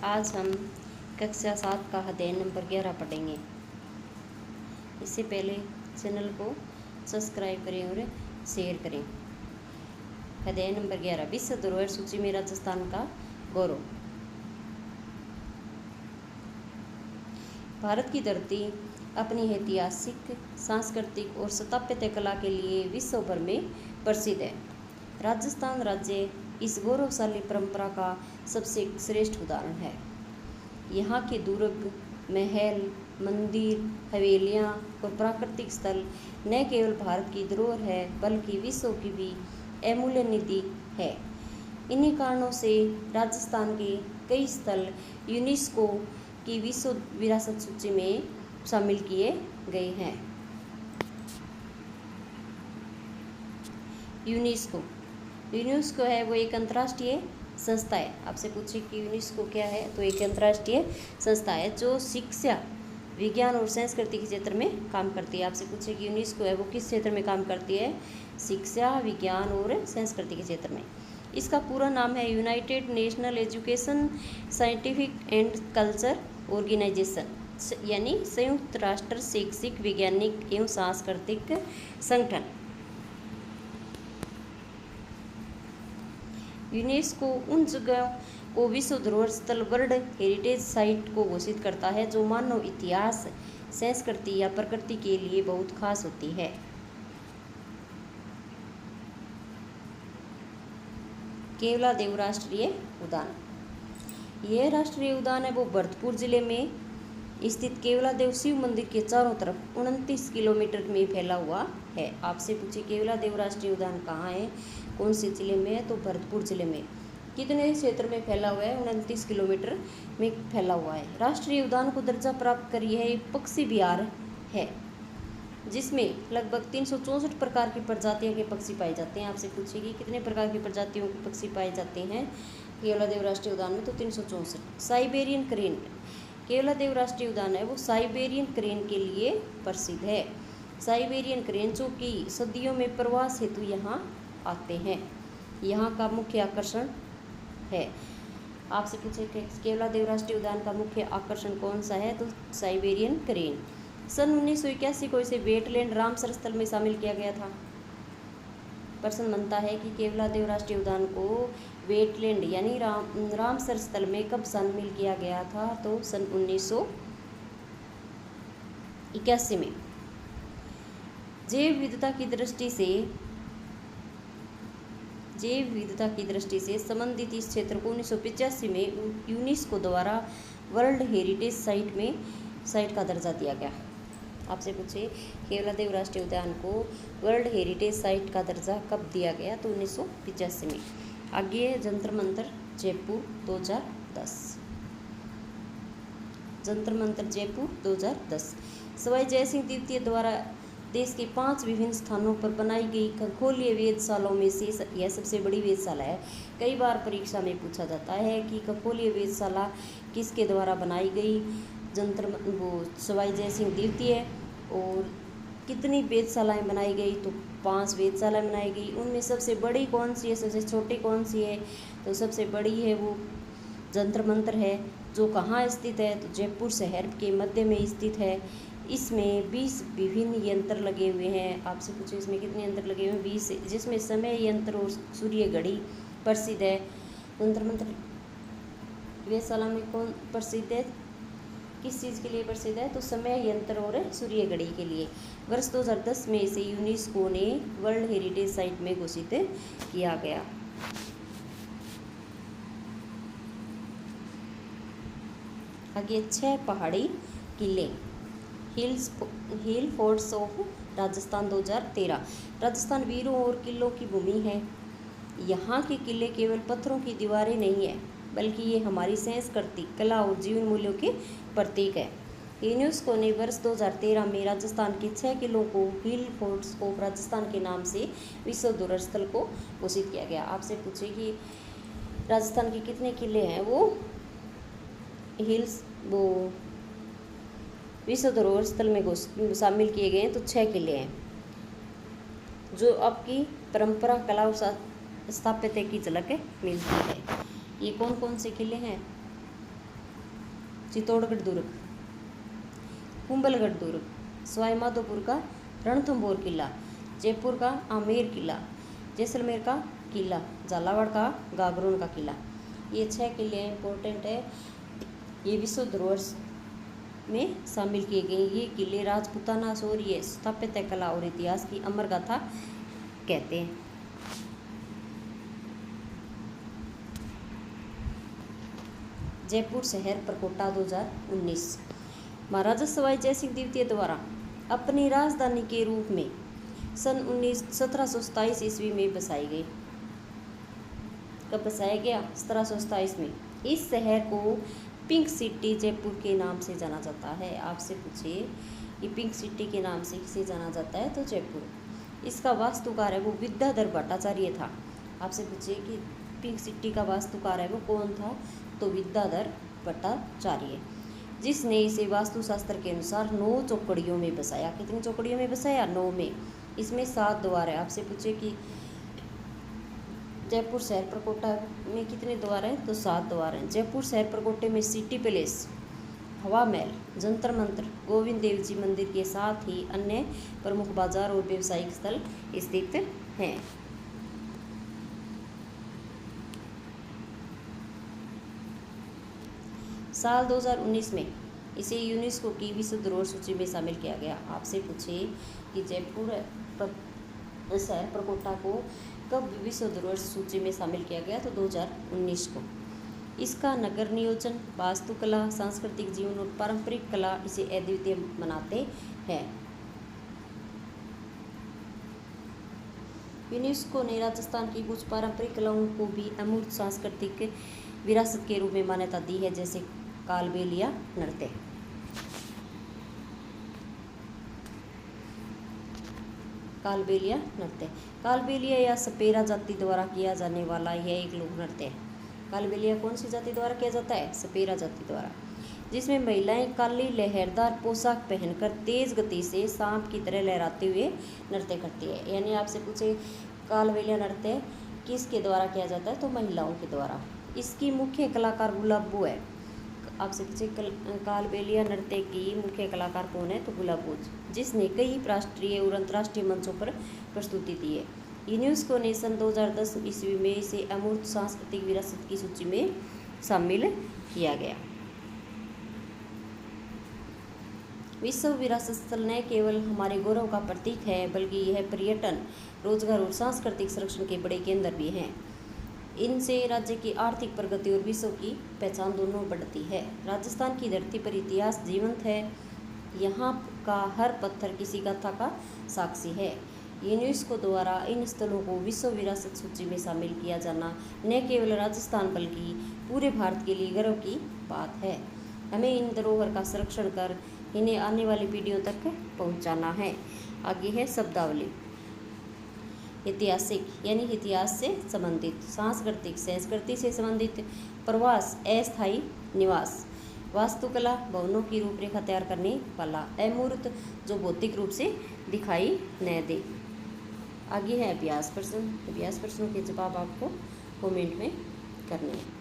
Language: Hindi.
आज हम कक्षा 7 का अध्याय नंबर 11 पढ़ेंगे। इससे पहले चैनल को सब्सक्राइब करें और शेयर करें। अध्याय नंबर 11, विश्व धरोहर सूची में राजस्थान का गौरव। भारत की धरती अपनी ऐतिहासिक, सांस्कृतिक और स्थापत्य कला के लिए विश्व भर में प्रसिद्ध है। राजस्थान राज्य इस गौरवशाली परंपरा का सबसे श्रेष्ठ उदाहरण है। यहाँ के दुर्ग, महल, मंदिर, हवेलियाँ और प्राकृतिक स्थल न केवल भारत की धरोहर है बल्कि विश्व की भी अमूल्य निधि है। इन्हीं कारणों से राजस्थान के कई स्थल यूनेस्को की विश्व विरासत सूची में शामिल किए गए हैं। यूनेस्को है वो एक अंतर्राष्ट्रीय संस्था है। आपसे पूछे कि यूनेस्को क्या है, तो एक अंतर्राष्ट्रीय संस्था है जो शिक्षा, विज्ञान और संस्कृति के क्षेत्र में काम करती है। आपसे पूछे कि यूनेस्को है वो किस क्षेत्र में काम करती है? शिक्षा, विज्ञान और संस्कृति के क्षेत्र में। इसका पूरा नाम है United National Education Scientific and Culture Organisation, यानी संयुक्त राष्ट्र शैक्षिक, वैज्ञानिक एवं सांस्कृतिक संगठन। यूनेस्को उन जगह को विश्व धरोहर स्थल, वर्ल्ड हेरिटेज साइट को घोषित करता है जो मानव इतिहास, संस्कृति या प्रकृति के लिए बहुत खास होती है। केवलादेव राष्ट्रीय उद्यान। यह राष्ट्रीय उद्यान है वो भरतपुर जिले में स्थित केवलादेव शिव मंदिर के चारों तरफ 29 किलोमीटर में फैला हुआ है। आपसे पूछे केवलादेव राष्ट्रीय उद्यान कहाँ है, कौन से जिले में है, तो भरतपुर जिले में। कितने क्षेत्र में फैला हुआ है? 29 किलोमीटर में फैला हुआ है। राष्ट्रीय उद्यान को दर्जा प्राप्त करी है एक पक्षी विहार है जिसमें लगभग 364 प्रकार की प्रजातियों के पक्षी पाए जाते हैं। आपसे पूछेगी कितने प्रकार की प्रजातियों के पक्षी पाए जाते हैं केवलादेव राष्ट्रीय उद्यान में, तो 364। Siberian crane. केवलादेव राष्ट्रीय उद्यान है वो साइबेरियन क्रेन के लिए प्रसिद्ध है। साइबेरियन क्रेन जो कि सदियों में प्रवास हेतु यहाँ आते हैं, यहाँ का मुख्य आकर्षण है। आपसे पूछे केवलादेव राष्ट्रीय उद्यान का मुख्य आकर्षण कौन सा है, तो साइबेरियन क्रेन। सन 1981 को इसे वेटलैंड रामसर स्थल में शामिल किया गया था। प्रश्न बनता है कि केवलादेव राष्ट्रीय उद्यान को वेटलैंड यानी रामसर स्थल में कब शामिल किया गया था, तो सन 1981 में। जैव विविधता की दृष्टि से संबंधित इस क्षेत्र को 1985 में यूनेस्को द्वारा वर्ल्ड हेरिटेज साइट का दर्जा दिया गया। आपसे पूछे केवलादेव राष्ट्रीय उद्यान को वर्ल्ड हेरिटेज साइट का दर्जा कब दिया गया, तो 1985 में। आगे जंतर मंतर जयपुर 2010। जंतर मंतर जयपुर 2010 सवाई जयसिंह द्वितीय द्वारा देश के 5 विभिन्न स्थानों पर बनाई गई खगोलीय वेधशालाओं में से यह सबसे बड़ी वेधशाला है। कई बार परीक्षा में पूछा जाता है कि खगोलीय वेधशाला किसके द्वारा बनाई गई, सवाई जयसिंह द्वितीय। और कितनी वेधशालाएं बनाई गई, तो 5 वेधशालाएं बनाई गई। उनमें सबसे बड़ी कौन सी है, सबसे छोटी कौन सी है, तो सबसे बड़ी है वो जंतर मंतर है जो कहाँ स्थित है, तो जयपुर शहर के मध्य में स्थित है। इसमें 20 विभिन्न यंत्र लगे हुए हैं। आपसे पूछो इसमें कितने यंत्र लगे हुए हैं? 20, जिसमें समय यंत्र और सूर्य घड़ी प्रसिद्ध है। जंतर मंतर वेधशाला में कौन प्रसिद्ध है, किस चीज़ के लिए प्रसिद्ध है, तो समय यंत्र और सूर्य घड़ी के लिए। वर्ष 2010 में इसे यूनेस्को ने वर्ल्ड हेरिटेज साइट में घोषित किया गया। आगे 6 पहाड़ी किले। हिल फोर्ट्स ऑफ राजस्थान 2013। राजस्थान वीरों और किलों की भूमि है। यहाँ के किले केवल पत्थरों की दीवारें नहीं है बल्कि ये हमारी संस्कृति, कला और जीवन मूल्यों के प्रतीक है। यूनेस्को ने वर्ष 2013 में राजस्थान के 6 किलों को हिल फोर्ट्स ऑफ राजस्थान के नाम से विश्व धरोहर स्थल को घोषित किया गया। आपसे पूछे कि राजस्थान के कितने किले हैं वो विश्व धरोहर स्थल में शामिल किए गए हैं, तो 6 किले हैं जो आपकी परंपरा, कला और स्थापत्य की झलक मिलती है। ये कौन कौन से किले हैं? चित्तौड़गढ़ दुर्ग, कुंभलगढ़ दुर्ग, सवाई माधोपुर का रणथंभौर किला, जयपुर का आमेर किला, जैसलमेर का किला, झालावाड़ का गागरोन का किला। ये 6 किले इम्पोर्टेंट है, ये विश्व धरोहर में शामिल किए गए। ये किले राजपूताना शौर्य, स्थापत्य कला और इतिहास की अमर गाथा कहते हैं। जयपुर शहर प्रकोष्ठ 2019। महाराजा सवाई जय सिंह द्वितीय द्वारा अपनी राजधानी के रूप में सन 1727 ईस्वी में बसाई गई। कब बसाया गया? 1727 में। इस शहर को पिंक सिटी जयपुर के नाम से जाना जाता है। आपसे पूछे ये पिंक सिटी के नाम से किसे जाना जाता है, तो जयपुर। इसका वास्तुकार है वो विद्याधर भट्टाचार्य था। आपसे पूछे कि पिंक सिटी का वास्तुकार है वो कौन था, तो विद्याधर भट्टाचार्य, जिसने इसे वास्तुशास्त्र के अनुसार 9 चौकड़ियों में बसाया। कितनी चौकड़ियों में बसाया? 9 में। इसमें 7 द्वार है। आपसे पूछे कि जयपुर शहर प्रकोष्ठ में कितने द्वार हैं, तो 7 द्वार हैं। जयपुर शहर प्रकोष्ठ में सिटी पैलेस, हवा महल, जंतर मंतर, गोविंद देव जी मंदिर के साथ ही अन्य प्रमुख बाजार और व्यावसायिक स्थल स्थित हैं। साल 2019 में इसे यूनेस्को की विश्व धरोहर सूची में शामिल किया गया। आपसे पूछे कि जयपुर शहर प्रकोष्ठ को कब विश्व धरोहर सूची में शामिल किया गया, तो 2019 को। इसका नगर नियोजन, वास्तुकला, सांस्कृतिक जीवन और पारंपरिक कला इसे अद्वितीय बनाते हैं। यूनेस्को ने राजस्थान की कुछ पारंपरिक कलाओं को भी अमूर्त सांस्कृतिक विरासत के रूप में मान्यता दी है, जैसे कालबेलिया नृत्य। कालबेलिया नृत्य, कालबेलिया या सपेरा जाति द्वारा किया जाने वाला यह एक लोक नृत्य है। कालबेलिया कौन सी जाति द्वारा किया जाता है? सपेरा जाति द्वारा, जिसमें महिलाएं काली लहरदार पोशाक पहनकर तेज गति से सांप की तरह लहराते हुए नृत्य करती है। यानी आपसे पूछे कालबेलिया नृत्य किसके द्वारा किया जाता है, तो महिलाओं के द्वारा। इसकी मुख्य कलाकार गुलाबो है। आपसे पूछे कालबेलिया नृत्य की मुख्य कलाकार कौन है, तो गुलाबो, जिसने कई राष्ट्रीय और अंतर्राष्ट्रीय मंचों पर प्रस्तुति दी है। यूनेस्को ने सन 2010 ईस्वी में इसे अमूर्त सांस्कृतिक विरासत की सूची में शामिल किया गया। विश्व विरासत स्थल न केवल हमारे गौरव का प्रतीक है, बल्कि यह पर्यटन, रोजगार और सांस्कृतिक संरक्षण के बड़े केंद्र भी हैं। इनसे राज्य की आर्थिक प्रगति और विश्व की पहचान दोनों बढ़ती है। राजस्थान की धरती पर इतिहास जीवंत है। यहाँ का हर पत्थर किसी गाथा का साक्षी है। यूनेस्को द्वारा इन स्थलों को विश्व विरासत सूची में शामिल किया जाना न केवल राजस्थान बल्कि पूरे भारत के लिए गर्व की बात है। हमें इन धरोहर का संरक्षण कर इन्हें आने वाली पीढ़ियों तक पहुँचाना है। आगे है शब्दावली। ऐतिहासिक यानी इतिहास से संबंधित, सांस्कृतिक संस्कृति से संबंधित, प्रवास अस्थायी निवास, वास्तुकला भवनों की रूपरेखा तैयार करने वाला, अमूर्त जो भौतिक रूप से दिखाई न दे। आगे है अभ्यास प्रश्न। अभ्यास प्रश्नों के जवाब आपको कमेंट में करने हैं।